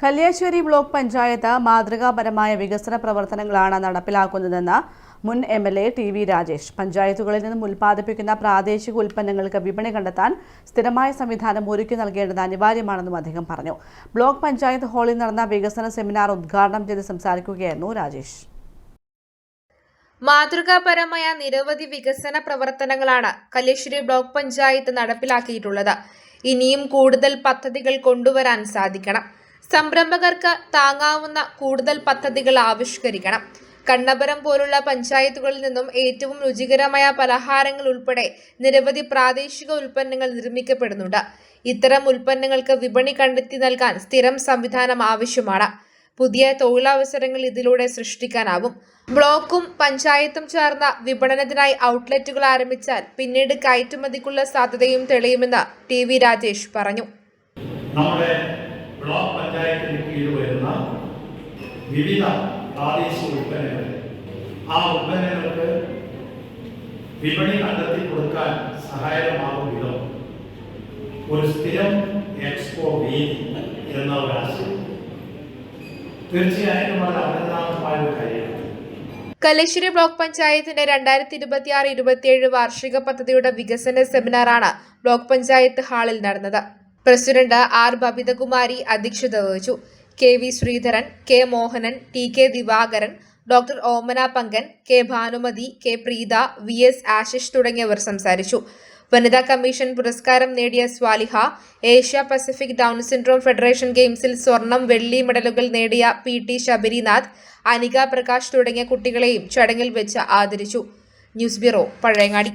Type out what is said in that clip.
Kalliasseri block panchayat മാതൃകാപരമായ വികസന പ്രവർത്തനങ്ങളാണ് നടപ്പിലാക്കുന്നതെന്ന് മുൻ എംഎൽഎ ടി.വി. രാജേഷ്. പഞ്ചായത്തുകളിൽ നിന്നും ഉൽപ്പാദിപ്പിക്കുന്ന പ്രാദേശിക ഉൽപ്പന്നങ്ങൾക്ക് വിപണി കണ്ടെത്താൻ സ്ഥിരമായ സംവിധാനം ഒരുക്കി നൽകേണ്ടത് അനിവാര്യമാണെന്നും അദ്ദേഹം പറഞ്ഞു. ബ്ലോക്ക് പഞ്ചായത്ത് ഹാളിൽ നടന്ന വികസന സെമിനാർ ഉദ്ഘാടനം ചെയ്ത് സംസാരിക്കുകയായിരുന്നു രാജേഷ്. മാതൃകാപരമായ നിരവധി വികസന പ്രവർത്തനങ്ങളാണ് കല്യാശ്ശേരി ബ്ലോക്ക് പഞ്ചായത്ത് നടപ്പിലാക്കിയിട്ടുള്ളത്. ഇനിയും കൂടുതൽ പദ്ധതികൾ കൊണ്ടുവരാൻ സാധിക്കണം. സംരംഭകർക്ക് താങ്ങാവുന്ന കൂടുതൽ പദ്ധതികൾ ആവിഷ്കരിക്കണം. കണ്ണപുരം പോലുള്ള പഞ്ചായത്തുകളിൽ നിന്നും ഏറ്റവും രുചികരമായ പലഹാരങ്ങൾ ഉൾപ്പെടെ നിരവധി പ്രാദേശിക ഉൽപ്പന്നങ്ങൾ നിർമ്മിക്കപ്പെടുന്നുണ്ട്. ഇത്തരം ഉൽപ്പന്നങ്ങൾക്ക് വിപണി കണ്ടെത്തി നൽകാൻ സ്ഥിരം സംവിധാനം ആവശ്യമാണ്. പുതിയ തൊഴിലവസരങ്ങൾ ഇതിലൂടെ സൃഷ്ടിക്കാനാവും. ബ്ലോക്കും പഞ്ചായത്തും ചേർന്ന വിപണനത്തിനായി ഔട്ട്ലെറ്റുകൾ ആരംഭിച്ചാൽ പിന്നീട് കയറ്റുമതിക്കുള്ള സാധ്യതയും തെളിയുമെന്ന് ടി.വി. രാജേഷ് പറഞ്ഞു. ബ്ലോക്ക് പഞ്ചായത്തിന് കീഴിൽ വരുന്ന വിവിധ പ്രാദേശിക ഉൽപ്പന്നങ്ങൾ, ആ ഉൽപ്പന്നങ്ങൾക്ക് വിപണി കണ്ടെത്തി കൊടുക്കാൻ സഹായകമാകും വിധം ഒരു സ്ഥിരം എക്സ്പോ വേദി എന്ന ഒരു ആശയം തീർച്ചയായിട്ടും അത് അഭിനന്ദനമായ ഒരു കാര്യമാണ്. കല്യാശ്ശേരി ബ്ലോക്ക് പഞ്ചായത്തിന്റെ 2026-27 വാർഷിക പദ്ധതിയുടെ വികസന സെമിനാറാണ് ബ്ലോക്ക് പഞ്ചായത്ത് ഹാളിൽ നടന്നത്. President R. ബബിതകുമാരി അധ്യക്ഷത വഹിച്ചു. K V. Sreedharan, K. Mohanan, T K. Divakaran, doctor Omana Pankan, K. Bhanumathi, K. Preetha, V S. Ashish തുടങ്ങിയവർ സംസാരിച്ചു. വനിതാ കമ്മീഷൻ പുരസ്കാരം നേടിയ Swaliha, Asia Pacific Down syndrome federation ഗെയിംസിൽ സ്വർണം, വെള്ളി മെഡലുകൾ നേടിയ പി.ടി. ശബരിനാഥ്, അനിക പ്രകാശ് തുടങ്ങിയ കുട്ടികളെയും ചടങ്ങിൽ വെച്ച് ആദരിച്ചു. News bureau, Pazhayangadi.